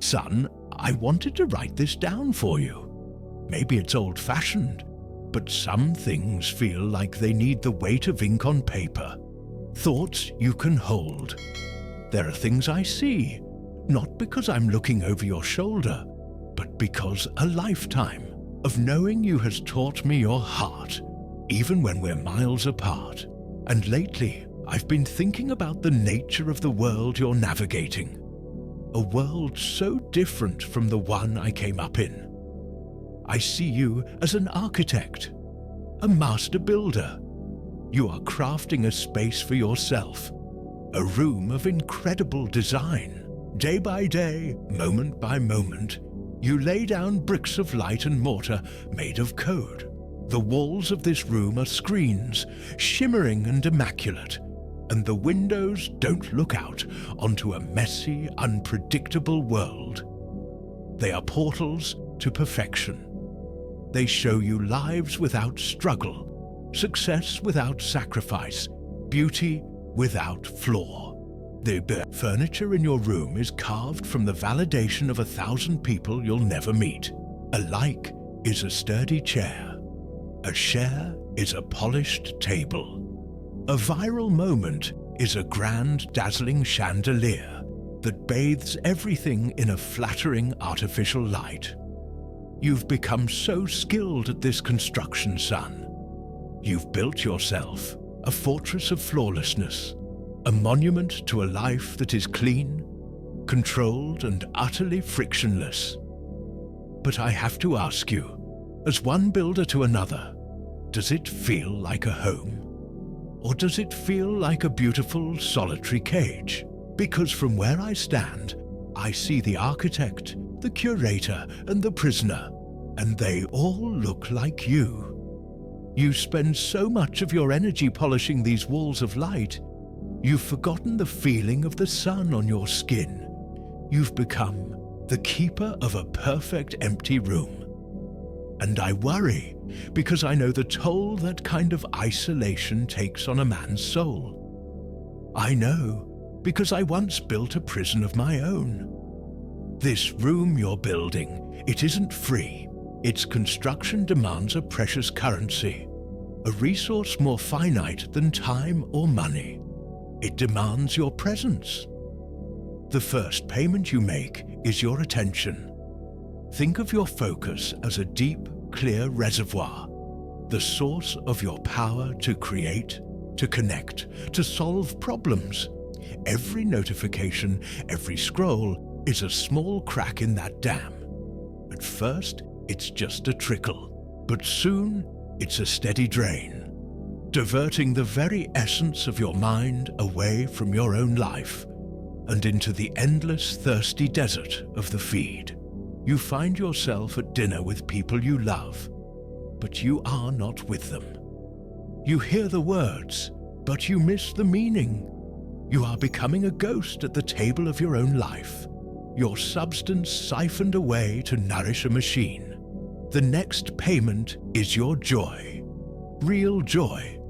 Son, I wanted to write this down for you. Maybe it's old-fashioned, but some things feel like they need the weight of ink on paper. Thoughts you can hold. There are things I see, not because I'm looking over your shoulder, but because a lifetime of knowing you has taught me your heart, even when we're miles apart. And lately, I've been thinking about the nature of the world you're navigating. A world so different from the one I came up in. I see you as an architect, a master builder. You are crafting a space for yourself, a room of incredible design. Day by day, moment by moment, you lay down bricks of light and mortar made of code. The walls of this room are screens, shimmering and immaculate, and the windows don't look out onto a messy, unpredictable world. They are portals to perfection. They show you lives without struggle, success without sacrifice, beauty without flaw. The furniture in your room is carved from the validation of 1,000 people you'll never meet. A like is a sturdy chair. A share is a polished table. A viral moment is a grand, dazzling chandelier that bathes everything in a flattering artificial light. You've become so skilled at this construction, son. You've built yourself a fortress of flawlessness, a monument to a life that is clean, controlled, and utterly frictionless. But I have to ask you, as one builder to another, does it feel like a home? Or does it feel like a beautiful, solitary cage? Because from where I stand, I see the architect, the curator, and the prisoner, and they all look like you. You spend so much of your energy polishing these walls of light, you've forgotten the feeling of the sun on your skin. You've become the keeper of a perfect empty room. And I worry, because I know the toll that kind of isolation takes on a man's soul. I know, because I once built a prison of my own. This room you're building, it isn't free. Its construction demands a precious currency, a resource more finite than time or money. It demands your presence. The first payment you make is your attention. Think of your focus as a deep, clear reservoir, the source of your power to create, to connect, to solve problems. Every notification, every scroll is a small crack in that dam. At first, it's just a trickle, but soon it's a steady drain, diverting the very essence of your mind away from your own life and into the endless, thirsty desert of the feed. You find yourself at dinner with people you love, but you are not with them. You hear the words, but you miss the meaning. You are becoming a ghost at the table of your own life, your substance siphoned away to nourish a machine. The next payment is your joy. Real joy,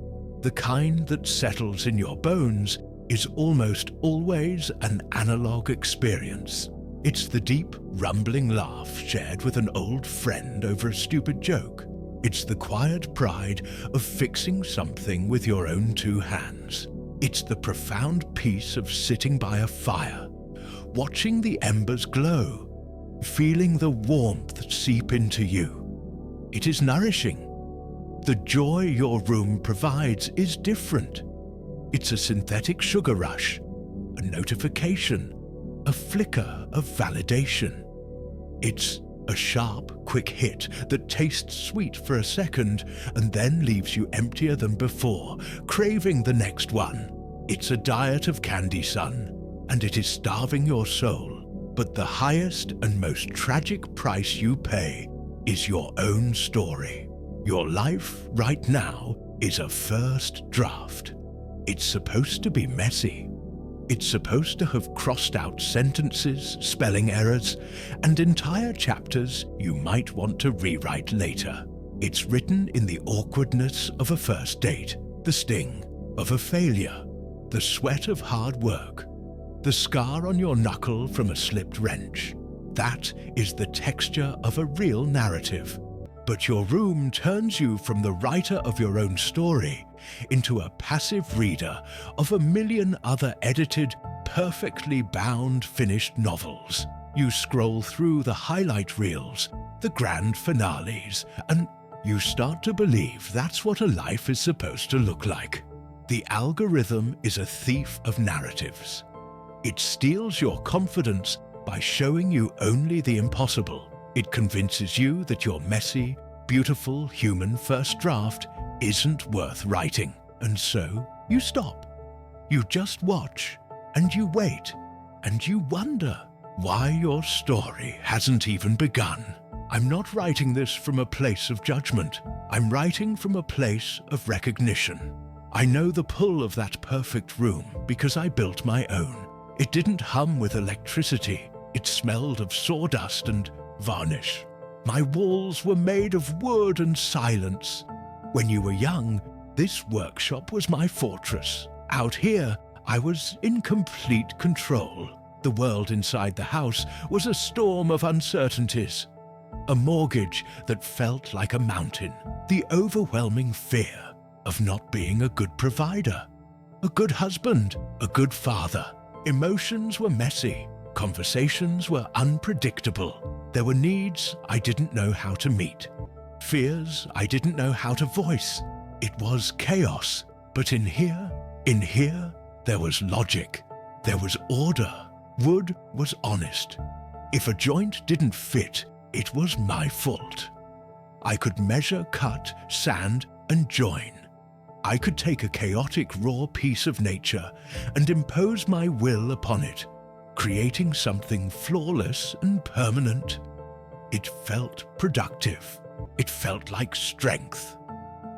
the kind that settles in your bones, is almost always an analog experience. It's the deep, rumbling laugh shared with an old friend over a stupid joke. It's the quiet pride of fixing something with your own two hands. It's the profound peace of sitting by a fire, watching the embers glow, feeling the warmth seep into you. It is nourishing. The joy your room provides is different. It's a synthetic sugar rush, a notification, a flicker of validation. It's a sharp, quick hit that tastes sweet for a second and then leaves you emptier than before, craving the next one. It's a diet of candy, son, and it is starving your soul. But the highest and most tragic price you pay is your own story. Your life right now is a first draft. It's supposed to be messy. It's supposed to have crossed out sentences, spelling errors, and entire chapters you might want to rewrite later. It's written in the awkwardness of a first date, the sting of a failure, the sweat of hard work, the scar on your knuckle from a slipped wrench. That is the texture of a real narrative. But your room turns you from the writer of your own story into a passive reader of a million other edited, perfectly bound, finished novels. You scroll through the highlight reels, the grand finales, and you start to believe that's what a life is supposed to look like. The algorithm is a thief of narratives. It steals your confidence by showing you only the impossible. It convinces you that your messy, beautiful human first draft isn't worth writing. And so you stop. You just watch, and you wait, and you wonder why your story hasn't even begun. I'm not writing this from a place of judgment. I'm writing from a place of recognition. I know the pull of that perfect room because I built my own. It didn't hum with electricity. It smelled of sawdust and varnish. My walls were made of wood and silence. When you were young, this workshop was my fortress. Out here, I was in complete control. The world inside the house was a storm of uncertainties. A mortgage that felt like a mountain. The overwhelming fear of not being a good provider, a good husband, a good father. Emotions were messy. Conversations were unpredictable. There were needs I didn't know how to meet. Fears I didn't know how to voice. It was chaos. But in here, there was logic. There was order. Wood was honest. If a joint didn't fit, it was my fault. I could measure, cut, sand, and join. I could take a chaotic, raw piece of nature and impose my will upon it, creating something flawless and permanent. It felt productive. It felt like strength.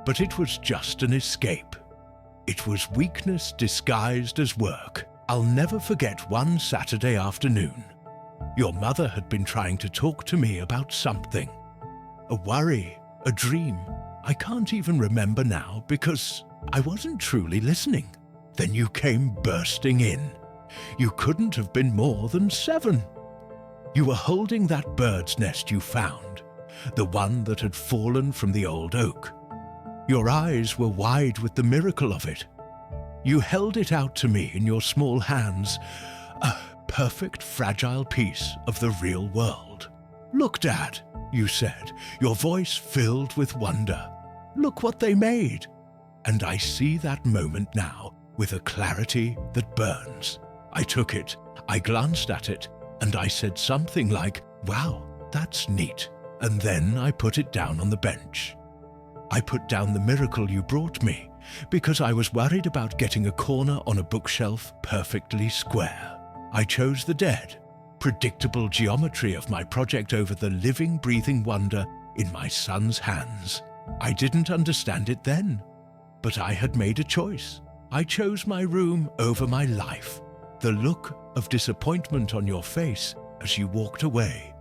But it was just an escape. It was weakness disguised as work. I'll never forget one Saturday afternoon. Your mother had been trying to talk to me about something. A worry, a dream. I can't even remember now because I wasn't truly listening. Then you came bursting in. You couldn't have been more than 7. You were holding that bird's nest you found, the one that had fallen from the old oak. Your eyes were wide with the miracle of it. You held it out to me in your small hands, a perfect fragile piece of the real world. "Look, Dad," you said, your voice filled with wonder. "Look what they made." And I see that moment now with a clarity that burns. I took it, I glanced at it, and I said something like, "Wow, that's neat." And then I put it down on the bench. I put down the miracle you brought me because I was worried about getting a corner on a bookshelf perfectly square. I chose the dead, predictable geometry of my project over the living, breathing wonder in my son's hands. I didn't understand it then, but I had made a choice. I chose my room over my life. The look of disappointment on your face as you walked away.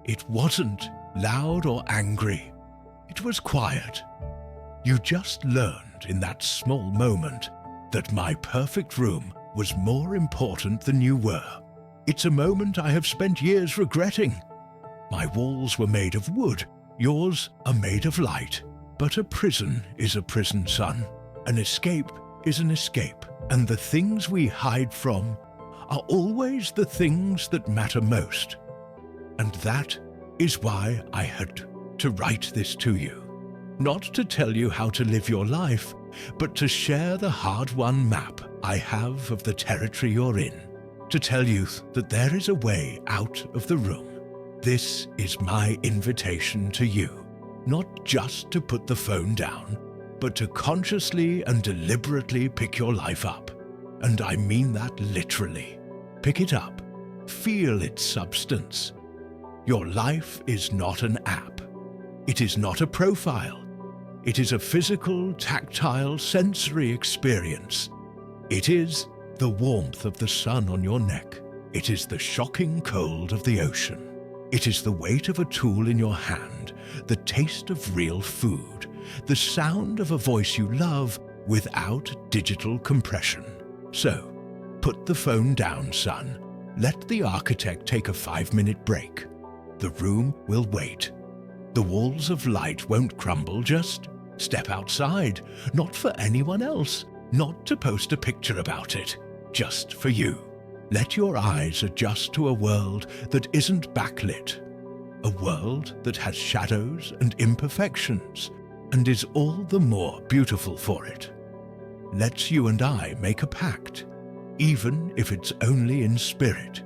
It wasn't loud or angry. It was quiet. You just learned in that small moment that my perfect room was more important than you were. It's a moment I have spent years regretting. My walls were made of wood. Yours are made of light. But a prison is a prison, son. An escape is an escape. And the things we hide from are always the things that matter most. And that is why I had to write this to you. Not to tell you how to live your life, but to share the hard-won map I have of the territory you're in. To tell you that there is a way out of the room. This is my invitation to you. Not just to put the phone down, but to consciously and deliberately pick your life up. And I mean that literally. Pick it up. Feel its substance. Your life is not an app. It is not a profile. It is a physical, tactile, sensory experience. It is the warmth of the sun on your neck. It is the shocking cold of the ocean. It is the weight of a tool in your hand, the taste of real food, the sound of a voice you love without digital compression. So, put the phone down, son. Let the architect take a 5-minute break. The room will wait. The walls of light won't crumble, just step outside, not for anyone else, not to post a picture about it, just for you. Let your eyes adjust to a world that isn't backlit, a world that has shadows and imperfections, and is all the more beautiful for it. Let's you and I make a pact, even if it's only in spirit,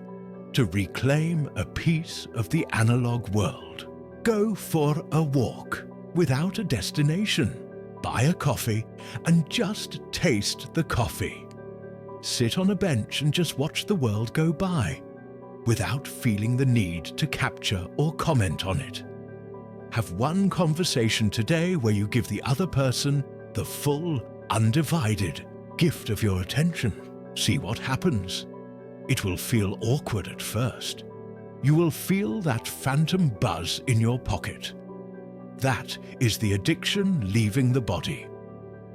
to reclaim a piece of the analog world. Go for a walk without a destination. Buy a coffee and just taste the coffee. Sit on a bench and just watch the world go by, without feeling the need to capture or comment on it. Have one conversation today where you give the other person the full, undivided gift of your attention. See what happens. It will feel awkward at first. You will feel that phantom buzz in your pocket. That is the addiction leaving the body.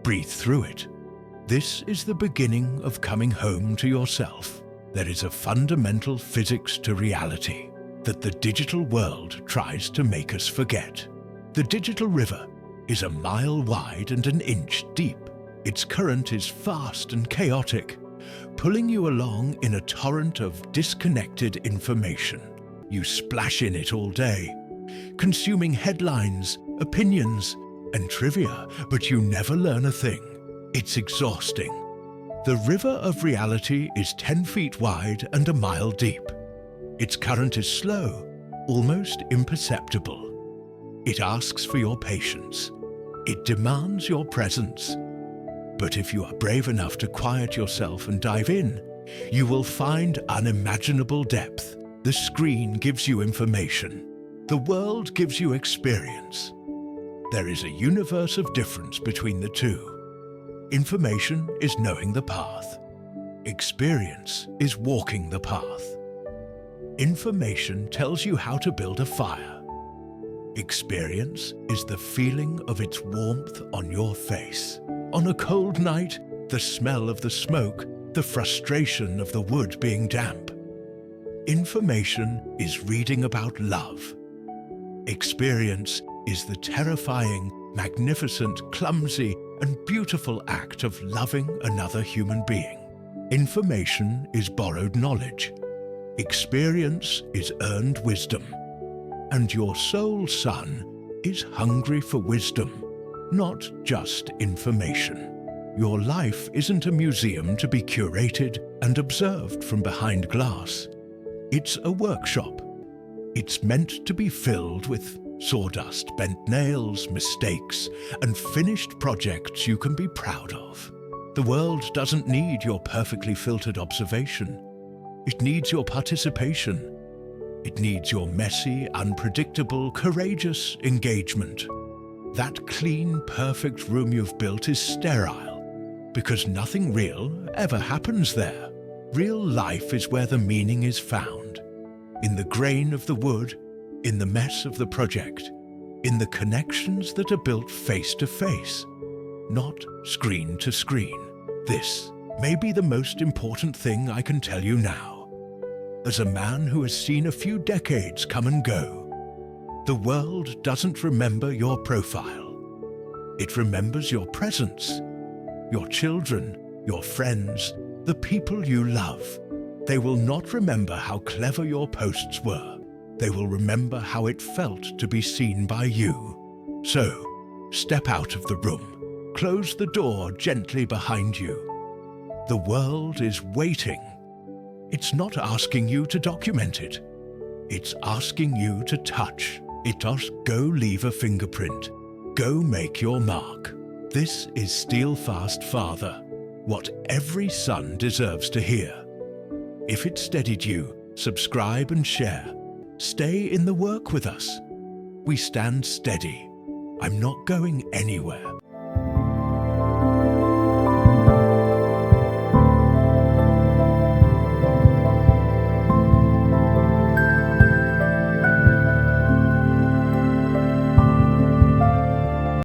Breathe through it. This is the beginning of coming home to yourself. There is a fundamental physics to reality that the digital world tries to make us forget. The digital river is a mile wide and an inch deep. Its current is fast and chaotic, pulling you along in a torrent of disconnected information. You splash in it all day, consuming headlines, opinions, and trivia, but you never learn a thing. It's exhausting. The river of reality is 10 feet wide and a mile deep. Its current is slow, almost imperceptible. It asks for your patience. It demands your presence. But if you are brave enough to quiet yourself and dive in, you will find unimaginable depth. The screen gives you information. The world gives you experience. There is a universe of difference between the two. Information is knowing the path. Experience is walking the path. Information tells you how to build a fire. Experience is the feeling of its warmth on your face. On a cold night, the smell of the smoke, the frustration of the wood being damp. Information is reading about love. Experience is the terrifying, magnificent, clumsy, and beautiful act of loving another human being. Information is borrowed knowledge. Experience is earned wisdom. And your soul son is hungry for wisdom, not just information. Your life isn't a museum to be curated and observed from behind glass. It's a workshop. It's meant to be filled with sawdust, bent nails, mistakes, and finished projects you can be proud of. The world doesn't need your perfectly filtered observation. It needs your participation. It needs your messy, unpredictable, courageous engagement. That clean, perfect room you've built is sterile, because nothing real ever happens there. Real life is where the meaning is found. In the grain of the wood, in the mess of the project, in the connections that are built face to face, not screen to screen. This may be the most important thing I can tell you now. As a man who has seen a few decades come and go, the world doesn't remember your profile. It remembers your presence, your children, your friends, the people you love. They will not remember how clever your posts were. They will remember how it felt to be seen by you. So, step out of the room. Close the door gently behind you. The world is waiting. It's not asking you to document it. It's asking you to touch. It does go leave a fingerprint. Go make your mark. This is Steelfast Father, what every son deserves to hear. If it steadied you, subscribe and share. Stay in the work with us. We stand steady. I'm not going anywhere.